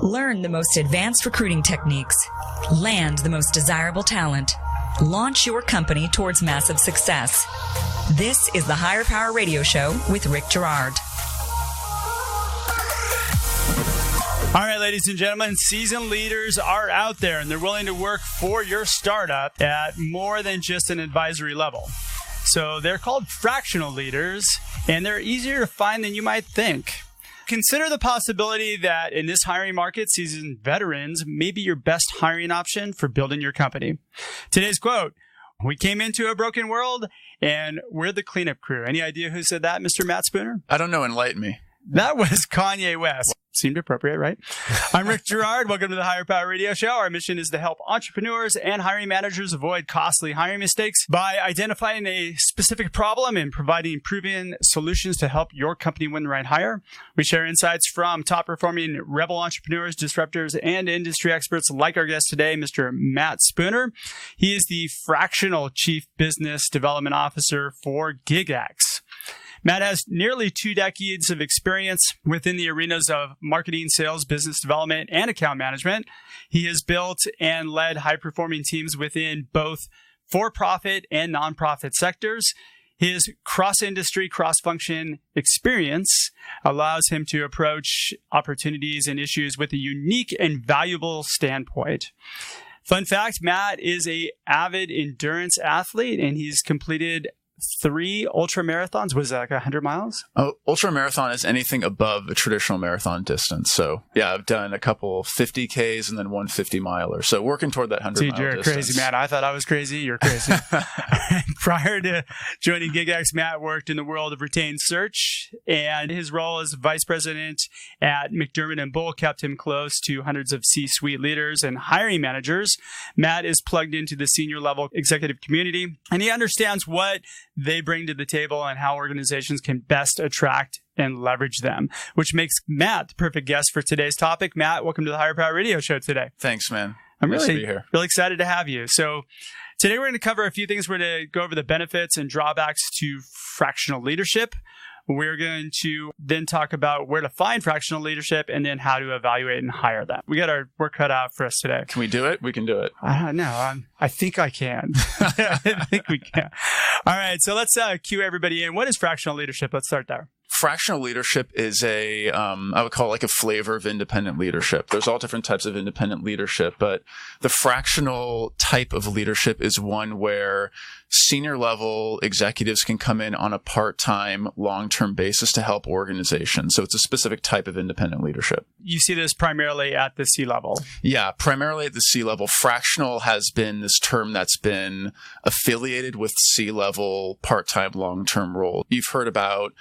Learn the most advanced recruiting techniques. Land the most desirable talent. Launch your company towards massive success. This is the Higher Power Radio Show with Rick Girard. All right, ladies and gentlemen, seasoned leaders are out there, and they're willing to work for your startup at more than just an advisory level. So they're called fractional leaders, and they're easier to find than you might think. Consider the possibility that in this hiring market, seasoned veterans may be your best hiring option for building your company. Today's quote: "We came into a broken world, and we're the cleanup crew." Any idea who said that, Mr. Matt Spooner? I don't know. Enlighten me. That was Kanye West. Seemed appropriate, right? I'm Rick Girard. Welcome to the Higher Power Radio Show. Our mission is to help entrepreneurs and hiring managers avoid costly hiring mistakes by identifying a specific problem and providing proven solutions to help your company win the right hire. We share insights from top-performing rebel entrepreneurs, disruptors, and industry experts like our guest today, Mr. Matt Spooner. He is the Fractional Chief Business Development Officer for GigX. Matt has nearly 2 decades of experience within the arenas of marketing, sales, business development, and account management. He has built and led high-performing teams within both for-profit and nonprofit sectors. His cross-industry, cross-function experience allows him to approach opportunities and issues with a unique and valuable standpoint. Fun fact, Matt is an avid endurance athlete, and he's completed 3 ultra marathons. Was that like 100 miles? Oh, ultra marathon is anything above a traditional marathon distance. So yeah, I've done a couple 50Ks and then one 50-miler. So working toward that 100-mile You're distance. Crazy, man. I thought I was crazy. You're crazy. Prior to joining GigX, Matt worked in the world of retained search, and his role as vice president at McDermott & Bull kept him close to hundreds of C-suite leaders and hiring managers. Matt is plugged into the senior level executive community, and he understands what they bring to the table and how organizations can best attract and leverage them, which makes Matt the perfect guest for today's topic. Matt, welcome to the Higher Power Radio Show today. Thanks, man. I'm nice really, to be here. Really excited to have you. So today we're going to cover a few things. We're going to go over the benefits and drawbacks to fractional leadership. We're going to then talk about where to find fractional leadership and then how to evaluate and hire them. We got our work cut out for us today. Can we do it? We can do it. I don't know. I think I can. I think we can. All right. So let's cue everybody in. What is fractional leadership? Let's start there. Fractional leadership is I would call it like a flavor of independent leadership. There's all different types of independent leadership, but the fractional type of leadership is one where senior level executives can come in on a part-time, long-term basis to help organizations. So it's a specific type of independent leadership. You see this primarily at the C-level. Yeah, primarily at the C-level. Fractional has been this term that's been affiliated with C-level, part-time, long-term role. You've heard about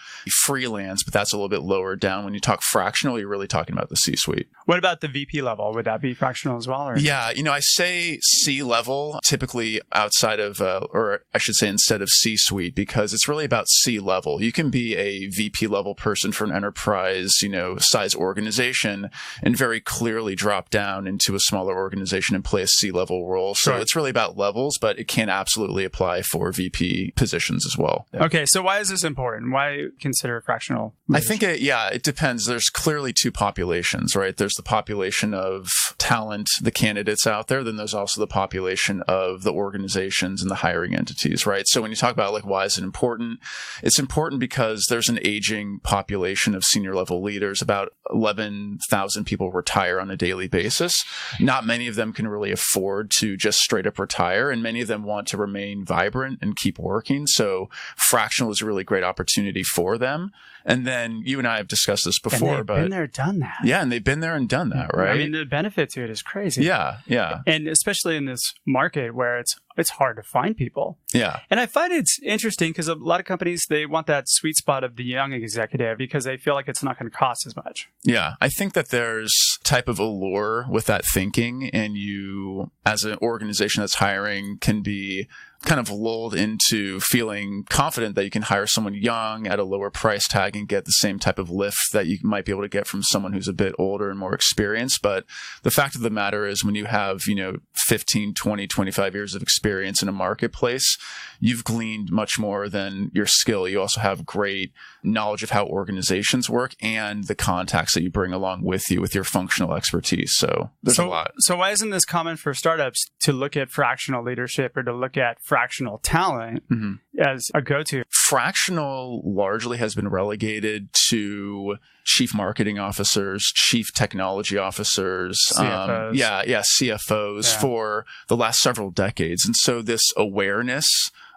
freelance, but that's a little bit lower down. When you talk fractional, you're really talking about the C-suite. What about the VP level? Would that be fractional as well? Or? Yeah, I say C-level typically outside of, or I should say instead of C-suite, because it's really about C-level. You can be a VP level person for an enterprise, size organization and very clearly drop down into a smaller organization and play a C-level role. So It's really about levels, but it can absolutely apply for VP positions as well. Okay. So why is this important? Why consider fractional leadership? I think it depends. There's clearly 2 populations, right? There's the population of talent, the candidates out there. Then there's also the population of the organizations and the hiring entities, right? So when you talk about why is it important? It's important because there's an aging population of senior level leaders. About 11,000 people retire on a daily basis. Not many of them can really afford to just straight up retire, and many of them want to remain vibrant and keep working. So fractional is a really great opportunity for them. And then you and I have discussed this before, and they've been there, done that. Yeah, and they've been there and done that, right? I mean, the benefit to it is crazy. Yeah. And especially in this market where it's hard to find people. Yeah. And I find it's interesting because a lot of companies, they want that sweet spot of the young executive because they feel like it's not going to cost as much. Yeah. I think that there's type of allure with that thinking, and you, as an organization that's hiring, can be kind of lulled into feeling confident that you can hire someone young at a lower price tag and get the same type of lift that you might be able to get from someone who's a bit older and more experienced. But the fact of the matter is when you have, 15, 20, 25 years of experience in a marketplace, you've gleaned much more than your skill. You also have great knowledge of how organizations work and the contacts that you bring along with you with your functional expertise. So there's a lot. So why isn't this common for startups to look at fractional leadership or to look at fractional talent as a go-to? Fractional largely has been relegated to chief marketing officers, chief technology officers, CFOs. CFOs for the last several decades. And so this awareness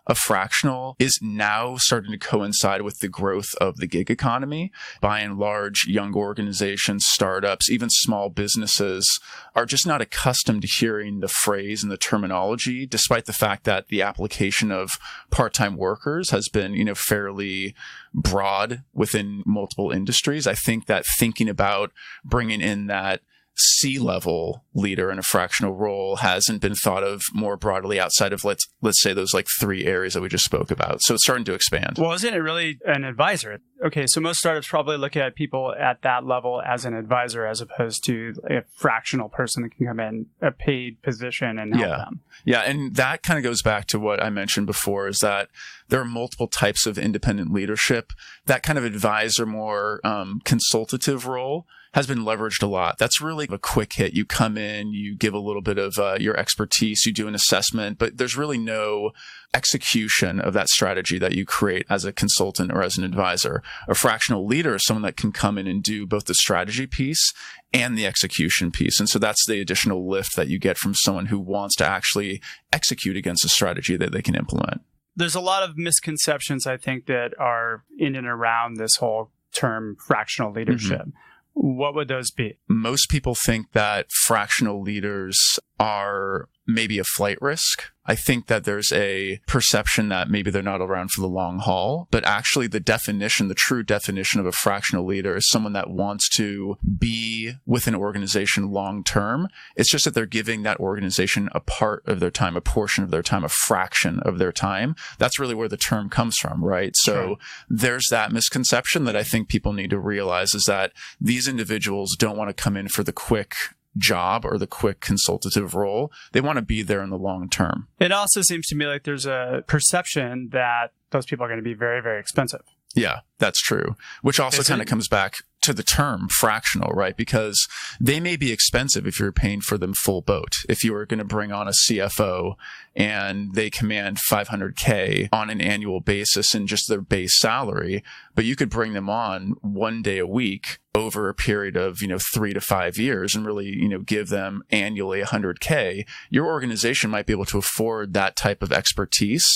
of fractional is now starting to coincide with the growth of the gig economy. By and large, young organizations, startups, even small businesses are just not accustomed to hearing the phrase and the terminology, despite the fact that the application of part-time workers has been, fairly broad within multiple industries. I think that thinking about bringing in that C-level leader in a fractional role hasn't been thought of more broadly outside of let's say those like 3 areas that we just spoke about. So it's starting to expand. Well, isn't it really an advisor? Okay, so most startups probably look at people at that level as an advisor as opposed to a fractional person that can come in a paid position and help them. Yeah, and that kind of goes back to what I mentioned before, is that there are multiple types of independent leadership. That kind of advisor, more consultative role has been leveraged a lot. That's really a quick hit. You come in, you give a little bit of your expertise, you do an assessment, but there's really no execution of that strategy that you create as a consultant or as an advisor. A fractional leader is someone that can come in and do both the strategy piece and the execution piece. And so that's the additional lift that you get from someone who wants to actually execute against a strategy that they can implement. There's a lot of misconceptions, I think, that are in and around this whole term fractional leadership. What would those be? Most people think that fractional leaders are maybe a flight risk. I think that there's a perception that maybe they're not around for the long haul, but actually the true definition of a fractional leader is someone that wants to be with an organization long term. It's just that they're giving that organization a part of their time, a portion of their time, a fraction of their time. That's really where the term comes from, right? So there's that misconception that I think people need to realize, is that these individuals don't want to come in for the quick job or the quick consultative role. They want to be there in the long term. It also seems to me like there's a perception that those people are going to be very, very expensive. Yeah, that's true. Which also kind of comes back to the term fractional, right? Because they may be expensive if you're paying for them full boat. If you were going to bring on a CFO and they command $500K on an annual basis in just their base salary, but you could bring them on 1 day a week over a period of, 3 to 5 years and really, give them annually $100K, your organization might be able to afford that type of expertise.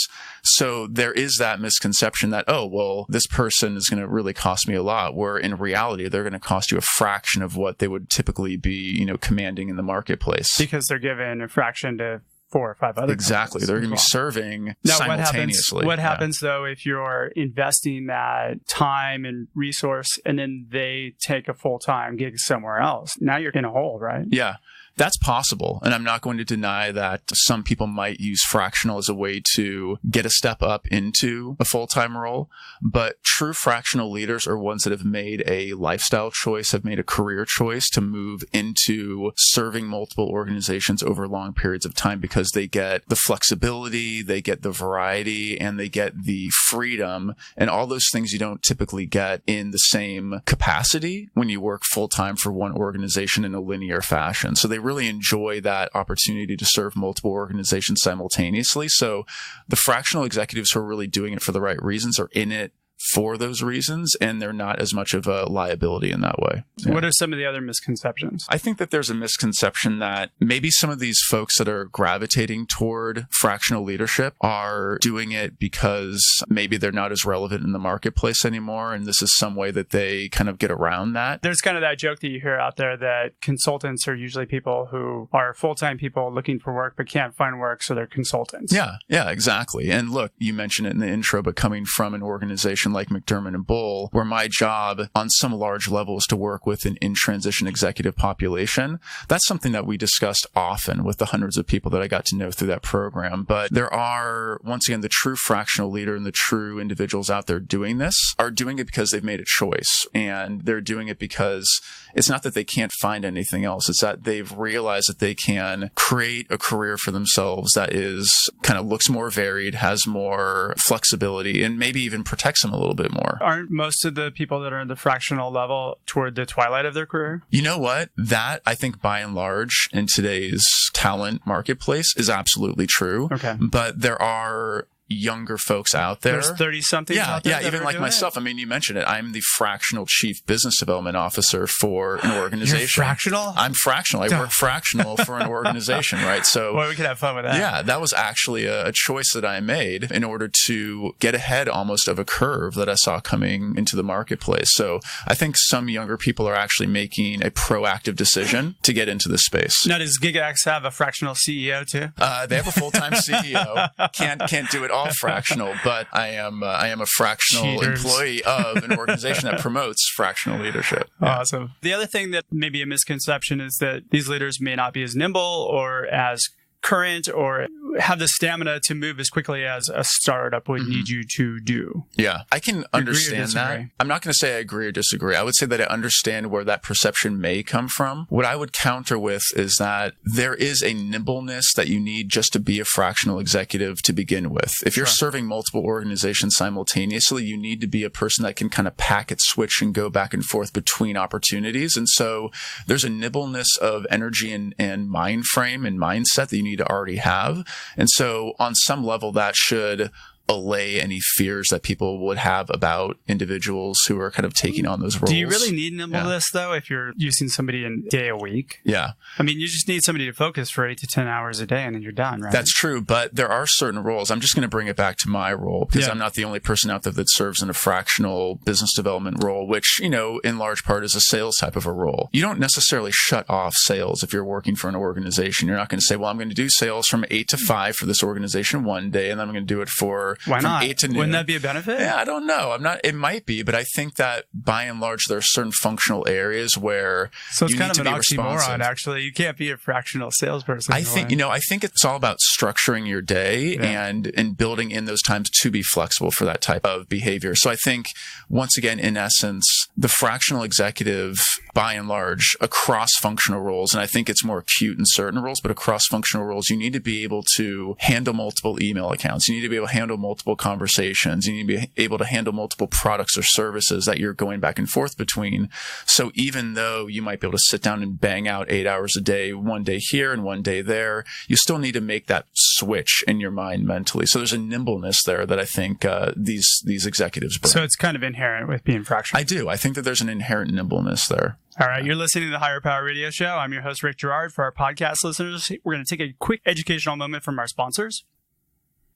So there is that misconception that, oh, well, this person is going to really cost me a lot, where in reality, they're going to cost you a fraction of what they would typically be, commanding in the marketplace. Because they're given a fraction to 4 or 5 other Exactly. They're going to be serving simultaneously. What happens though if you're investing that time and resource and then they take a full-time gig somewhere else? Now you're in a hole, right? Yeah. That's possible. And I'm not going to deny that some people might use fractional as a way to get a step up into a full-time role. But true fractional leaders are ones that have made a lifestyle choice, have made a career choice to move into serving multiple organizations over long periods of time, because they get the flexibility, they get the variety, and they get the freedom and all those things you don't typically get in the same capacity when you work full-time for one organization in a linear fashion. So they really enjoy that opportunity to serve multiple organizations simultaneously. So the fractional executives who are really doing it for the right reasons are in it for those reasons, and they're not as much of a liability in that way. Yeah. What are some of the other misconceptions? I think that there's a misconception that maybe some of these folks that are gravitating toward fractional leadership are doing it because maybe they're not as relevant in the marketplace anymore, and this is some way that they kind of get around that. There's kind of that joke that you hear out there that consultants are usually people who are full-time people looking for work but can't find work, so they're consultants. Yeah, exactly. And look, you mentioned it in the intro, but coming from an organization like McDermott and Bull, where my job on some large level is to work with an in-transition executive population, that's something that we discussed often with the hundreds of people that I got to know through that program. But there are, once again, the true fractional leader and the true individuals out there doing this are doing it because they've made a choice. And they're doing it because it's not that they can't find anything else. It's that they've realized that they can create a career for themselves that is kind of looks more varied, has more flexibility, and maybe even protects them a little bit more. Aren't most of the people that are in the fractional level toward the twilight of their career? You know what? That, I think, by and large, in today's talent marketplace is absolutely true. Okay. But there are younger folks out there. There's 30-somethings out there. Yeah, even like myself. I mean, you mentioned it. I'm the fractional chief business development officer for an organization. You're fractional? I'm fractional. I work fractional for an organization, right? So, well, we could have fun with that. Yeah, that was actually a choice that I made in order to get ahead almost of a curve that I saw coming into the marketplace. So I think some younger people are actually making a proactive decision to get into this space. Now, does GigX have a fractional CEO too? They have a full-time CEO. Can't do it all fractional, but I am a fractional employee of an organization that promotes fractional leadership. Yeah. Awesome. The other thing that may be a misconception is that these leaders may not be as nimble or as current or have the stamina to move as quickly as a startup would need you to do. Yeah, I can understand that. I'm not going to say I agree or disagree. I would say that I understand where that perception may come from. What I would counter with is that there is a nimbleness that you need just to be a fractional executive to begin with. If you're serving multiple organizations simultaneously, you need to be a person that can kind of packet switch and go back and forth between opportunities. And so there's a nimbleness of energy and mind frame and mindset that you need to already have. And so on some level, that should allay any fears that people would have about individuals who are kind of taking on those roles. Do you really need nimbleness, though, if you're using somebody a day a week? Yeah. I mean, you just need somebody to focus for 8 to 10 hours a day and then you're done, right? That's true, but there are certain roles. I'm just going to bring it back to my role because I'm not the only person out there that serves in a fractional business development role, which, you know, in large part is a sales type of a role. You don't necessarily shut off sales if you're working for an organization. You're not going to say, well, I'm going to do sales from 8 to 5 for this organization one day, and then I'm going to do it from 8 to noon. Wouldn't that be a benefit? Yeah, I don't know. It might be, but I think that by and large, there are certain functional areas where so it's you kind need of to an be oxymoron, responsive. actually. You can't be a fractional salesperson. I think it's all about structuring your day and building in those times to be flexible for that type of behavior. So I think, once again, in essence, the fractional executive, by and large, across functional roles, and I think it's more acute in certain roles, but across functional roles, you need to be able to handle multiple email accounts. You need to be able to handle multiple conversations. You need to be able to handle multiple products or services that you're going back and forth between. So even though you might be able to sit down and bang out 8 hours a day, one day here and one day there, you still need to make that switch in your mind mentally. So there's a nimbleness there that I think these executives bring. So it's kind of inherent with being fractional. I do. I think that there's an inherent nimbleness there. All right, you're listening to the Higher Power Radio Show. I'm your host, Rick Girard. For our podcast listeners, we're going to take a quick educational moment from our sponsors.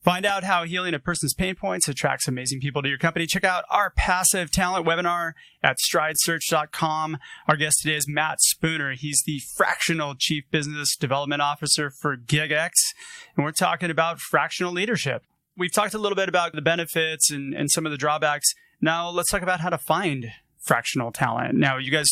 Find out how healing a person's pain points attracts amazing people to your company. Check out our passive talent webinar at stridesearch.com. Our guest today is Matt Spooner. He's the fractional chief business development officer for GigX, and we're talking about fractional leadership. We've talked a little bit about the benefits and some of the drawbacks. Now let's talk about how to find fractional talent. Now, you guys,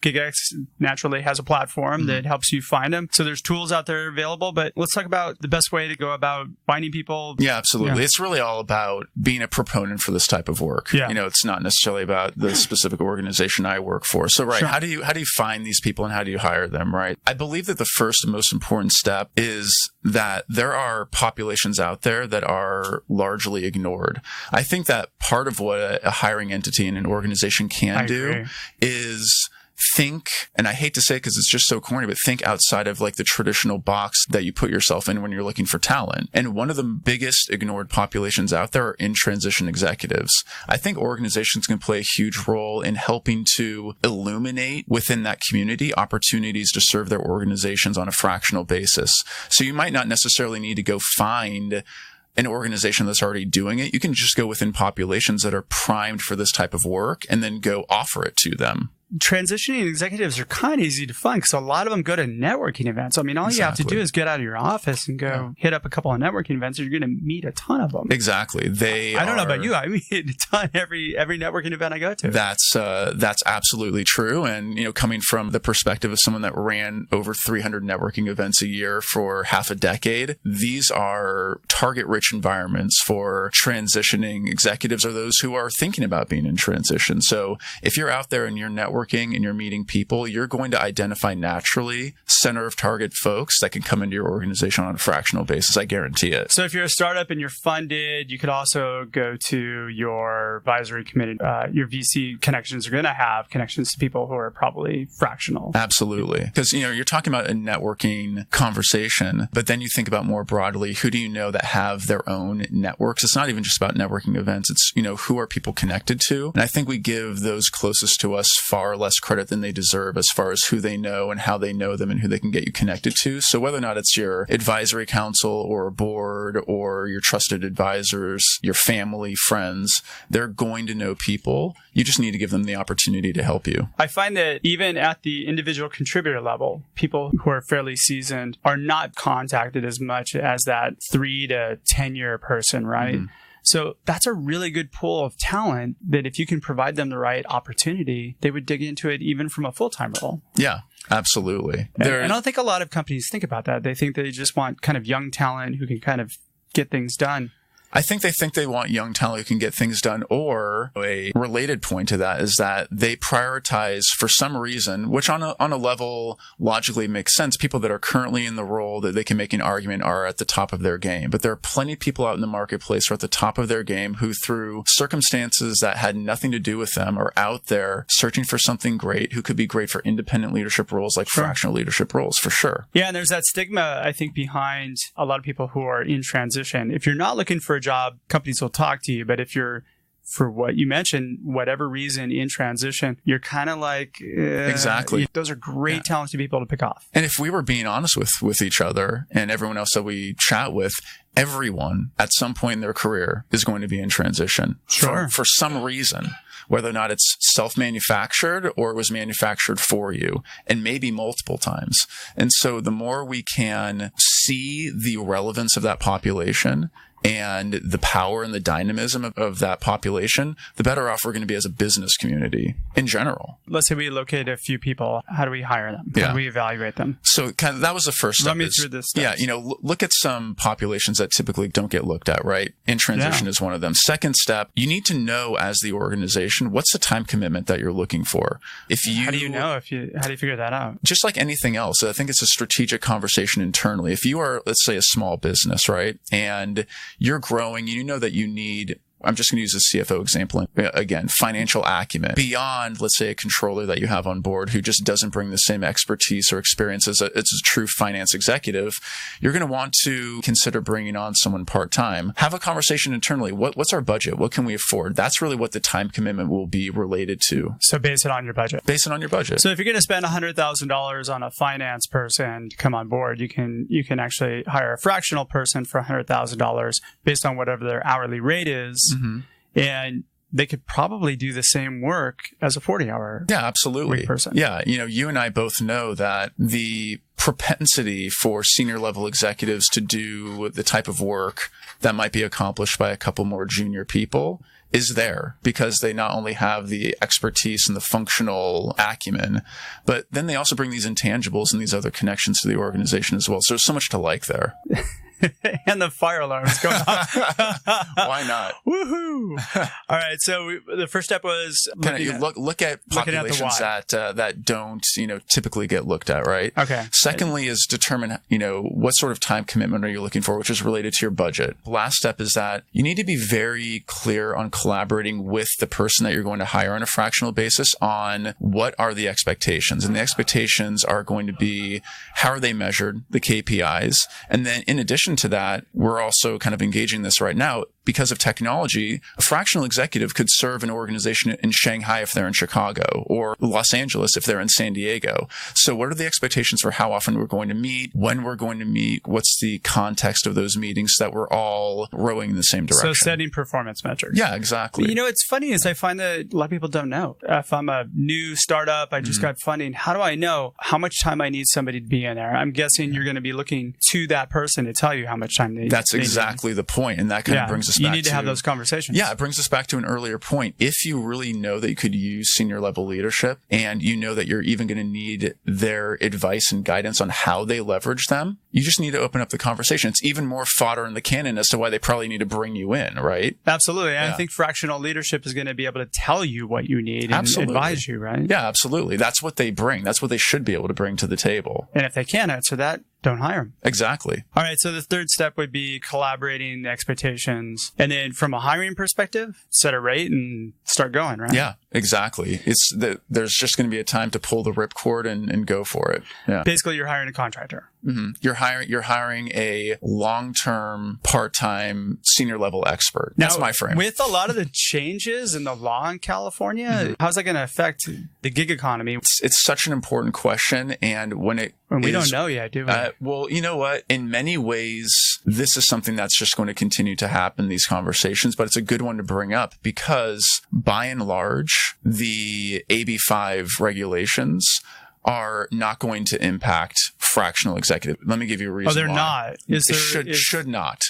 GigX naturally has a platform that helps you find them. So there's tools out there available, but let's talk about the best way to go about finding people. Yeah, absolutely. Yeah. It's really all about being a proponent for this type of work. Yeah. You know, it's not necessarily about the specific organization I work for. So, right, how do you find these people and how do you hire them, right? I believe that the first and most important step is that there are populations out there that are largely ignored. I think that part of what a hiring entity and an organization can do is think, and I hate to say it because it's just so corny, but think outside of like the traditional box that you put yourself in when you're looking for talent. And one of the biggest ignored populations out there are in transition executives. I think organizations can play a huge role in helping to illuminate within that community opportunities to serve their organizations on a fractional basis. So you might not necessarily need to go find an organization that's already doing it. You can just go within populations that are primed for this type of work and then go offer it to them. Transitioning executives are kind of easy to find because a lot of them go to networking events. I mean, all you have to do is get out of your office and go hit up a couple of networking events, and you're going to meet a ton of them. Exactly. I don't know about you. I meet a ton every networking event I go to. That's absolutely true. And, you know, coming from the perspective of someone that ran over 300 networking events a year for half a decade, these are target-rich environments for transitioning executives or those who are thinking about being in transition. So if you're out there and you're networking networking and you're meeting people, you're going to identify naturally center of target folks that can come into your organization on a fractional basis. I guarantee it. So if you're a startup and you're funded, you could also go to your advisory committee. Your VC connections are going to have connections to people who are probably fractional. Absolutely. Because, you're talking about a networking conversation, but then you think about more broadly, who do you know that have their own networks? It's not even just about networking events. It's, who are people connected to? And I think we give those closest to us far less credit than they deserve as far as who they know and how they know them and who they can get you connected to. So whether or not it's your advisory council or a board or your trusted advisors, your family, friends, they're going to know people. You just need to give them the opportunity to help you. I find that even at the individual contributor level, people who are fairly seasoned are not contacted as much as that 3 to 10 year person, right? Mm-hmm. So that's a really good pool of talent that if you can provide them the right opportunity, they would dig into it even from a full-time role. Yeah, absolutely. And I don't think a lot of companies think about that. They think they just want kind of young talent who can kind of get things done. I think they want young talent who can get things done, or a related point to that is that they prioritize for some reason, which on a level logically makes sense. People that are currently in the role that they can make an argument are at the top of their game. But there are plenty of people out in the marketplace who are at the top of their game who through circumstances that had nothing to do with them are out there searching for something great, who could be great for independent leadership roles like fractional leadership roles for sure. Yeah. And there's that stigma, I think, behind a lot of people who are in transition. If you're not looking for a job, companies will talk to you. But if you're, for what you mentioned, whatever reason in transition, you're kind of like, exactly. Those are great talented people to pick off. And if we were being honest with each other and everyone else that we chat with, everyone at some point in their career is going to be in transition for some reason, whether or not it's self-manufactured or it was manufactured for you, and maybe multiple times. And so the more we can see the relevance of that population and the power and the dynamism of that population, the better off we're going to be as a business community in general. Let's say we locate a few people. How do we hire them? How do we evaluate them? So kind of that was the first step. Run me through this. Yeah, look at some populations that typically don't get looked at, right? In transition is one of them. Second step, you need to know as the organization, what's the time commitment that you're looking for? How do you know? How do you figure that out? Just like anything else, I think it's a strategic conversation internally. If you are, let's say, a small business, right? And you're growing, you know that you need, I'm just going to use a CFO example again, financial acumen beyond, let's say, a controller that you have on board who just doesn't bring the same expertise or experience as a true finance executive. You're going to want to consider bringing on someone part-time. Have a conversation internally. What's our budget? What can we afford? That's really what the time commitment will be related to. So base it on your budget. Base it on your budget. So if you're going to spend $100,000 on a finance person to come on board, you can actually hire a fractional person for $100,000 based on whatever their hourly rate is. Mm-hmm. And they could probably do the same work as a 40-hour absolutely person. Yeah. You and I both know that the propensity for senior level executives to do the type of work that might be accomplished by a couple more junior people is there because they not only have the expertise and the functional acumen, but then they also bring these intangibles and these other connections to the organization as well. So there's so much to like there. And the fire alarm's going off. Why not? Woohoo! All right. So the first step was look at populations that don't typically get looked at, right? Okay. Secondly is determine what sort of time commitment are you looking for, which is related to your budget. Last step is that you need to be very clear on collaborating with the person that you're going to hire on a fractional basis on what are the expectations, and the expectations are going to be how are they measured, the KPIs, and then in addition to that, we're also kind of engaging this right now. Because of technology, a fractional executive could serve an organization in Shanghai if they're in Chicago, or Los Angeles if they're in San Diego. So what are the expectations for how often we're going to meet, when we're going to meet, what's the context of those meetings so that we're all rowing in the same direction? So setting performance metrics. Yeah, exactly. It's funny is I find that a lot of people don't know. If I'm a new startup, I just got funding, how do I know how much time I need somebody to be in there? I'm guessing you're going to be looking to that person to tell you how much time they That's exactly the point. And that kind of brings us back to... You need to have those conversations. Yeah, it brings us back to an earlier point. If you really know that you could use senior level leadership and you know that you're even going to need their advice and guidance on how they leverage them, you just need to open up the conversation. It's even more fodder in the cannon as to why they probably need to bring you in, right? Absolutely. And I think fractional leadership is going to be able to tell you what you need and advise you, right? Yeah, absolutely. That's what they bring. That's what they should be able to bring to the table. And if they can't answer that, don't hire them. Exactly. All right. So the third step would be collaborating the expectations. And then from a hiring perspective, set a rate and start going, right? Yeah, exactly. There's just going to be a time to pull the ripcord and go for it. Yeah. Basically, you're hiring a contractor. Mm-hmm. You're hiring a long-term, part-time, senior-level expert. That's my frame. With a lot of the changes in the law in California, how's that going to affect the gig economy? It's such an important question. And we don't know yet, do we? Well, you know what? In many ways, this is something that's just going to continue to happen, these conversations, but it's a good one to bring up because by and large, the AB5 regulations are not going to impact fractional executive. Let me give you a reason. Oh, they're why. not.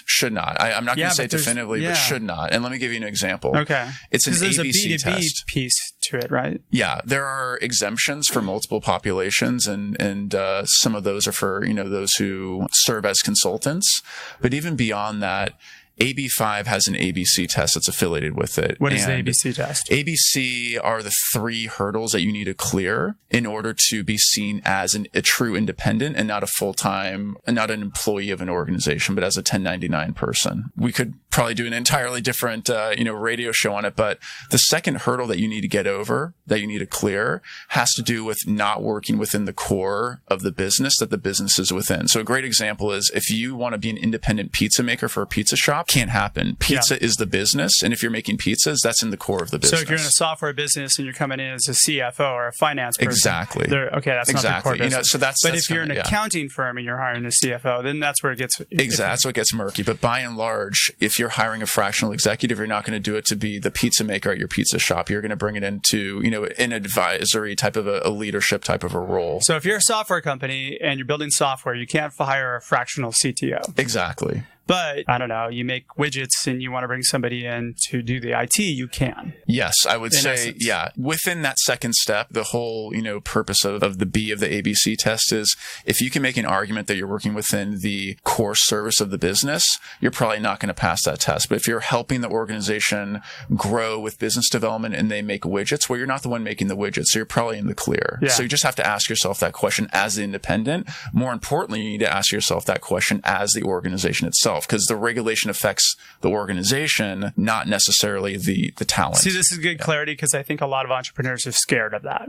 Should not. I'm not going to say definitively, but should not. And let me give you an example. Okay. It's an ABC ABC test. test Piece to it, right? Yeah, there are exemptions for multiple populations, and some of those are for those who serve as consultants. But even beyond that, AB5 has an ABC test that's affiliated with it. What is the ABC test? ABC are the 3 hurdles that you need to clear in order to be seen as a true independent and not a full-time, and not an employee of an organization, but as a 1099 person. We could probably do an entirely different, radio show on it, but the second hurdle that you need to get over, that you need to clear, has to do with not working within the core of the business that the business is within. So a great example is if you want to be an independent pizza maker for a pizza shop, can't happen. Pizza is the business. And if you're making pizzas, that's in the core of the business. So if you're in a software business and you're coming in as a CFO or a finance person. Exactly. That's not the core business. But if you're an accounting firm and you're hiring a CFO, then that's where it gets... Exactly. That's what gets murky. But by and large, if you're hiring a fractional executive, you're not going to do it to be the pizza maker at your pizza shop. You're going to bring it into, an advisory type of a leadership type of a role. So if you're a software company and you're building software, you can't hire a fractional CTO. Exactly. But I don't know, you make widgets and you want to bring somebody in to do the IT, you can. Yes, I would say, within that second step, the whole, purpose of the B of the ABC test is if you can make an argument that you're working within the core service of the business, you're probably not going to pass that test. But if you're helping the organization grow with business development and they make widgets, well, you're not the one making the widgets, so you're probably in the clear. Yeah. So you just have to ask yourself that question as the independent. More importantly, you need to ask yourself that question as the organization itself, because the regulation affects the organization, not necessarily the talent. See, this is good clarity because I think a lot of entrepreneurs are scared of that,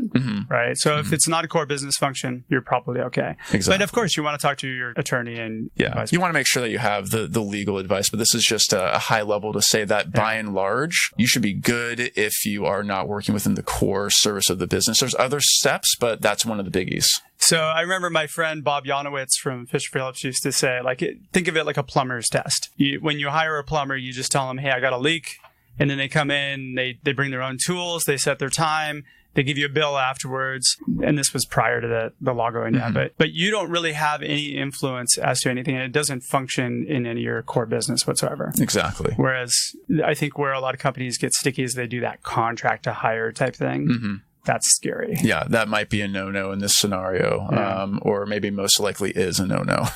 right? So if it's not a core business function, you're probably okay. Exactly. But of course, you want to talk to your attorney and advise. You want to make sure that you have the legal advice, but this is just a high level to say that by and large, you should be good if you are not working within the core service of the business. There's other steps, but that's one of the biggies. So I remember my friend Bob Yanowitz from Fisher Phillips used to say, think of it like a plumber's test. When you hire a plumber, you just tell them, hey, I got a leak. And then they come in, they bring their own tools, they set their time, they give you a bill afterwards. And this was prior to the law going down. But you don't really have any influence as to anything. And it doesn't function in any of your core business whatsoever. Exactly. Whereas I think where a lot of companies get sticky is they do that contract to hire type thing. That's scary. Yeah, that might be a no-no in this scenario, or maybe most likely is a no-no.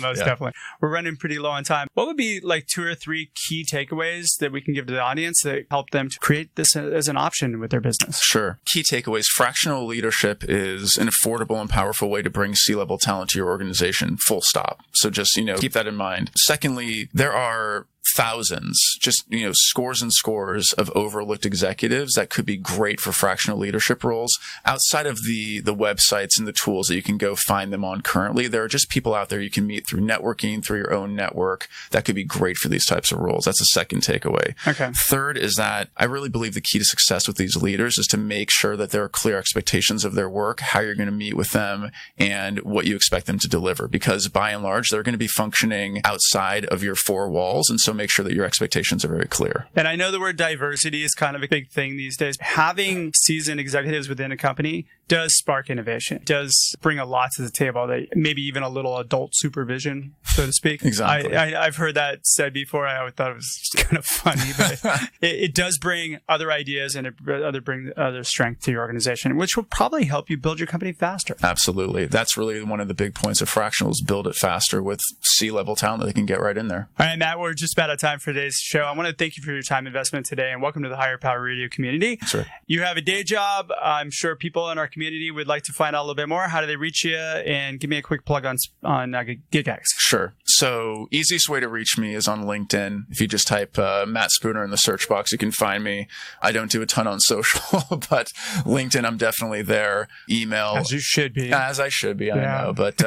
Most definitely. We're running pretty low on time. What would be 2 or 3 key takeaways that we can give to the audience that help them to create this as an option with their business? Sure. Key takeaways. Fractional leadership is an affordable and powerful way to bring C-level talent to your organization, full stop. So just, keep that in mind. Secondly, there are thousands, just, scores and scores of overlooked executives that could be great for fractional leadership roles. Outside of the websites and the tools that you can go find them on currently, there are just people out there you can meet through networking, through your own network that could be great for these types of roles. That's the second takeaway. Okay. Third is that I really believe the key to success with these leaders is to make sure that there are clear expectations of their work, how you're going to meet with them, and what you expect them to deliver. Because by and large, they're going to be functioning outside of your 4 walls. And so make make sure that your expectations are very clear. And I know the word diversity is kind of a big thing these days. Having seasoned executives within a company does spark innovation, does bring a lot to the table, that maybe even a little adult supervision, so to speak. Exactly. I've heard that said before. I always thought it was kind of funny, but it does bring other ideas and it brings other strength to your organization, which will probably help you build your company faster. Absolutely. That's really one of the big points of Fractional is build it faster with C-level talent that they can get right in there. All right, Matt, we're just about out of time for today's show. I want to thank you for your time investment today and welcome to the Higher Power Radio community. Sure. You have a day job. I'm sure people in our community would like to find out a little bit more. How do they reach you? And give me a quick plug on GigX. Sure. So easiest way to reach me is on LinkedIn. If you just type Matt Spooner in the search box, you can find me. I don't do a ton on social, but LinkedIn, I'm definitely there. Email. As you should be. As I should be, I know. But,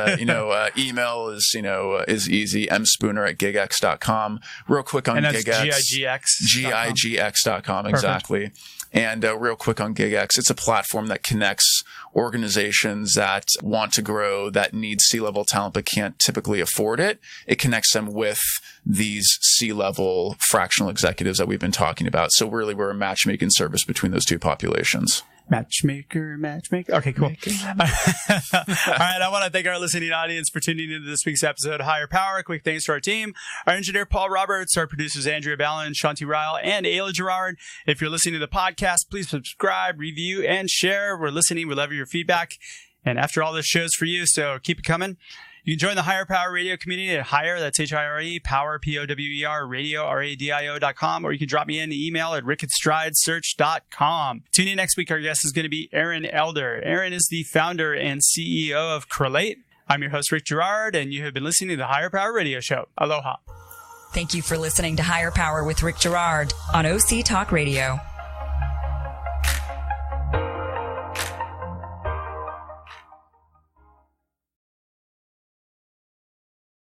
email is easy. mspooner@gigx.com. Real quick on and that's GigX. GIGX.com, exactly. And real quick on GigX, it's a platform that connects organizations that want to grow, that need C-level talent but can't typically afford it. It connects them with these C-level fractional executives that we've been talking about. So really, we're a matchmaking service between those two populations. Matchmaker. Okay, cool. All right. I want to thank our listening audience for tuning into this week's episode of Higher Power. Quick thanks to our team, our engineer, Paul Roberts, our producers, Andrea Ballin, Shanti Ryle, and Ayla Gerard. If you're listening to the podcast, please subscribe, review, and share. We're listening. We love your feedback. And after all, this show's for you, so keep it coming. You can join the Higher Power Radio community at Higher, that's Hire, Power, Power, Radio, RADIO.com, or you can drop me an email at rickatstridesearch.com. Tune in next week. Our guest is going to be Aaron Elder. Aaron is the founder and CEO of Correlate. I'm your host, Rick Gerard, and you have been listening to the Higher Power Radio Show. Aloha. Thank you for listening to Higher Power with Rick Gerard on OC Talk Radio.